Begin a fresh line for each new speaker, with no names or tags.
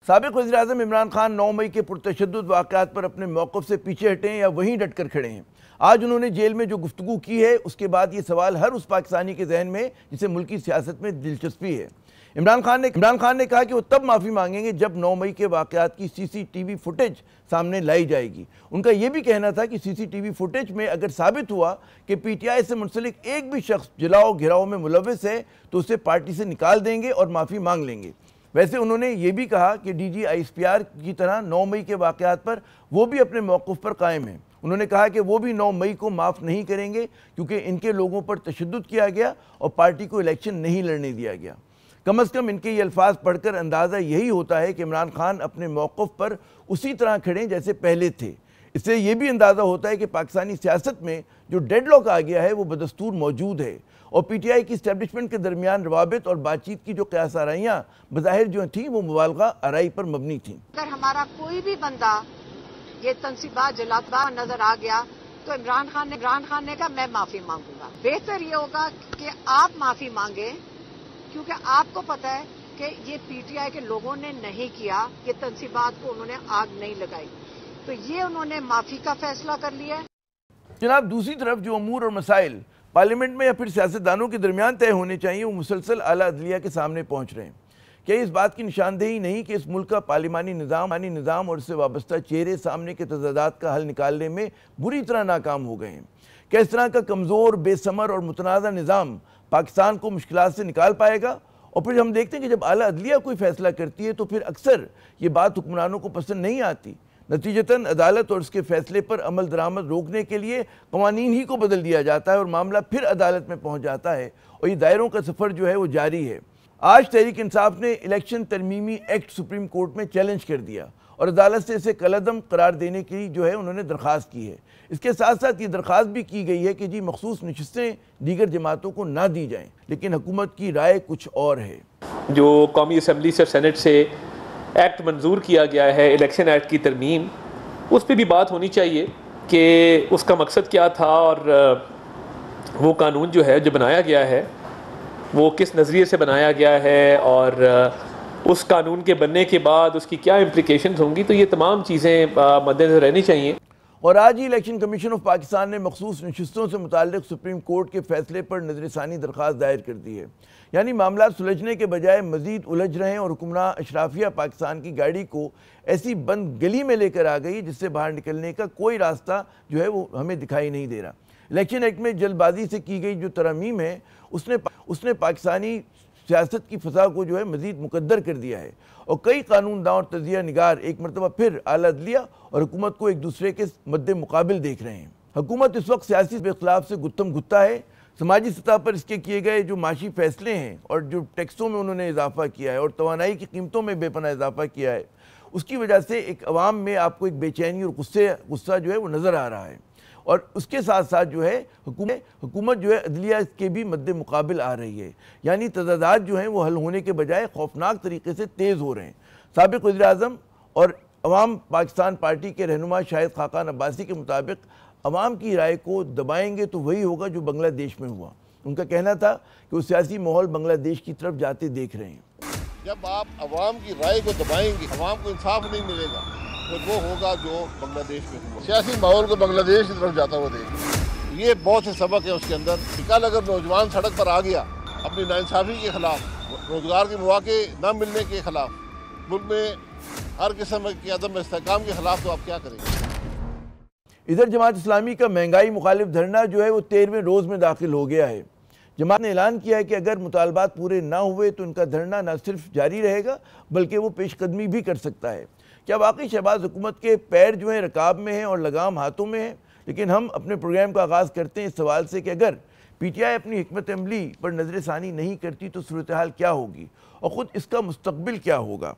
سابق وزیراعظم عمران خان 9 مئی کے پرتشدد واقعات پر اپنے موقف سے پیچھے ہٹے ہیں یا وہیں ڈٹ کر کھڑے ہیں؟ آج انہوں نے جیل میں جو گفتگو کی ہے اس کے بعد یہ سوال ہر اس پاکستانی کے ذہن میں جسے ملکی سیاست میں دلچسپی ہے۔ عمران خان نے کہا کہ وہ تب معافی مانگیں گے جب 9 مئی کے واقعات کی سی سی ٹی وی فوٹیج سامنے لائی جائے گی۔ ان کا یہ بھی کہنا تھا کہ سی سی ٹی وی فوٹیج میں اگر ثابت ہوا کہ پی ٹی آئی سے منسلک ایک بھی شخص جلاؤ گھراؤ میں ملوث ہے تو اسے پارٹی سے نکال دیں گے اور معافی مانگ لیں گے۔ ویسے انہوں نے یہ بھی کہا کہ D G I S P R کی طرح 9 مئی کے واقعات پر وہ بھی اپنے موقف پر قائم ہیں۔ انہوں نے کہا کہ وہ بھی 9 مئی کو معاف نہیں کریں گے کیونکہ ان کے لوگوں پر تشدد کیا گیا اور پارٹی کو الیکشن نہیں لڑنے دیا گیا۔ کم از کم ان کے یہ الفاظ پڑھ کر اندازہ یہی ہوتا ہے کہ عمران خان اپنے موقف پر اسی طرح کھڑے جیسے پہلے تھے۔ اس سے یہ بھی اندازہ ہوتا ہے کہ پاکستانی سیاست میں جو ڈیڈ لاک آ گیا ہے وہ بدستور موجود ہے اور پی ٹی آئی کی اسٹیبلشمنٹ کے درمیان روابط اور بات چیت کی جو قیاس آرائیاں بظاہر جو تھیں وہ مبالغہ آرائی پر مبنی تھیں۔
اگر ہمارا کوئی بھی بندہ یہ تنصیبات جلاتا نظر آ گیا تو عمران خان نے کہا میں معافی مانگوں گا۔ بہتر یہ ہوگا کہ آپ معافی مانگیں کیونکہ آپ کو پتہ ہے کہ یہ پی ٹی آئی کے لوگوں نے نہیں کیا، یہ تنصیبات کو انہوں نے آگ نہیں لگائی، تو یہ انہوں نے معافی کا فیصلہ کر لیا ہے۔
جناب، دوسری طرف جو امور اور مسائل پارلیمنٹ میں یا پھر سیاستدانوں کے درمیان طے ہونے چاہیے وہ مسلسل اعلیٰ عدلیہ کے سامنے پہنچ رہے ہیں۔ کیا اس بات کی نشاندہی نہیں کہ اس ملک کا پارلیمانی نظام اور اس سے وابستہ چہرے سامنے کے تضادات کا حل نکالنے میں بری طرح ناکام ہو گئے ہیں؟ کیا اس طرح کا کمزور، بے ثمر اور متنازع نظام پاکستان کو مشکلات سے نکال پائے گا؟ اور پھر ہم دیکھتے ہیں کہ جب اعلیٰ عدلیہ کوئی فیصلہ کرتی ہے تو پھر اکثر یہ بات حکمرانوں کو پسند نہیں آتی۔ نتیجتاً عدالت اور اس کے فیصلے پر عمل درآمد روکنے کے لیے قوانین ہی کو بدل دیا جاتا ہے اور معاملہ پھر عدالت میں پہنچ جاتا ہے اور یہ دائروں کا سفر جو ہے وہ جاری ہے۔ آج تحریک انصاف نے الیکشن ترمیمی ایکٹ سپریم کورٹ میں چیلنج کر دیا اور عدالت سے اسے کالعدم قرار دینے کی جو ہے انہوں نے درخواست کی ہے۔ اس کے ساتھ ساتھ یہ درخواست بھی کی گئی ہے کہ جی مخصوص نشستیں دیگر جماعتوں کو نہ دی جائیں، لیکن حکومت کی رائے کچھ اور ہے۔
جو قومی اسمبلی سے سینٹ سے ایکٹ منظور کیا گیا ہے الیکشن ایکٹ کی ترمیم، اس پہ بھی بات ہونی چاہیے کہ اس کا مقصد کیا تھا اور وہ قانون جو ہے جو بنایا گیا ہے وہ کس نظریے سے بنایا گیا ہے اور اس قانون کے بننے کے بعد اس کی کیا امپلیکیشنز ہوں گی، تو یہ تمام چیزیں مد نظر رہنی چاہیے۔
اور آج ہی الیکشن کمیشن آف پاکستان نے مخصوص نشستوں سے متعلق سپریم کورٹ کے فیصلے پر نظر ثانی درخواست دائر کر دی ہے۔ یعنی معاملات سلجھنے کے بجائے مزید الجھ رہے ہیں اور حکمراں اشرافیہ پاکستان کی گاڑی کو ایسی بند گلی میں لے کر آ گئی جس سے باہر نکلنے کا کوئی راستہ جو ہے وہ ہمیں دکھائی نہیں دے رہا۔ الیکشن ایکٹ میں جلد بازی سے کی گئی جو ترمیم ہے اس نے پاکستانی سیاست کی فضا کو جو ہے مزید مقدر کر دیا ہے اور کئی قانون داں اور تجزیہ نگار ایک مرتبہ پھر اعلیٰ عدلیہ اور حکومت کو ایک دوسرے کے مد مقابل دیکھ رہے ہیں۔ حکومت اس وقت سیاسی اختلاف سے گتم گتا ہے۔ سماجی سطح پر اس کے کیے گئے جو معاشی فیصلے ہیں اور جو ٹیکسوں میں انہوں نے اضافہ کیا ہے اور توانائی کی قیمتوں میں بے پناہ اضافہ کیا ہے، اس کی وجہ سے ایک عوام میں آپ کو ایک بے چینی اور غصہ جو ہے وہ نظر آ رہا ہے اور اس کے ساتھ ساتھ جو ہے حکومت جو ہے عدلیہ کے بھی مد مقابل آ رہی ہے۔ یعنی تضادات جو ہیں وہ حل ہونے کے بجائے خوفناک طریقے سے تیز ہو رہے ہیں۔ سابق وزیراعظم اور عوام پاکستان پارٹی کے رہنما شاہد خاقان عباسی کے مطابق عوام کی رائے کو دبائیں گے تو وہی ہوگا جو بنگلہ دیش میں ہوا۔ ان کا کہنا تھا کہ وہ سیاسی ماحول بنگلہ دیش کی طرف جاتے دیکھ رہے ہیں۔
جب آپ عوام کی رائے کو دبائیں گے، عوام کو انصاف نہیں ملے گا، پھر وہ ہوگا جو بنگلہ دیش میں ہوا۔ سیاسی ماحول کو بنگلہ دیش کی طرف جاتا ہوا دیکھ، یہ بہت سے سبق ہیں اس کے اندر۔ کل اگر نوجوان سڑک پر آ گیا اپنی ناانصافی کے خلاف، روزگار کے مواقع نہ ملنے کے خلاف، ملک میں ہر قسم کے عدم استحکام کے خلاف، تو آپ کیا کریں گے؟
ادھر جماعت اسلامی کا مہنگائی مخالف دھرنا جو ہے وہ 13ویں روز میں داخل ہو گیا ہے۔ جماعت نے اعلان کیا ہے کہ اگر مطالبات پورے نہ ہوئے تو ان کا دھرنا نہ صرف جاری رہے گا بلکہ وہ پیش قدمی بھی کر سکتا ہے۔ کیا واقعی شہباز حکومت کے پیر جو ہیں رکاب میں ہیں اور لگام ہاتھوں میں ہیں؟ لیکن ہم اپنے پروگرام کا آغاز کرتے ہیں اس سوال سے کہ اگر پی ٹی آئی اپنی حکمت عملی پر نظر ثانی نہیں کرتی تو صورتحال کیا ہوگی اور خود اس کا مستقبل کیا ہوگا؟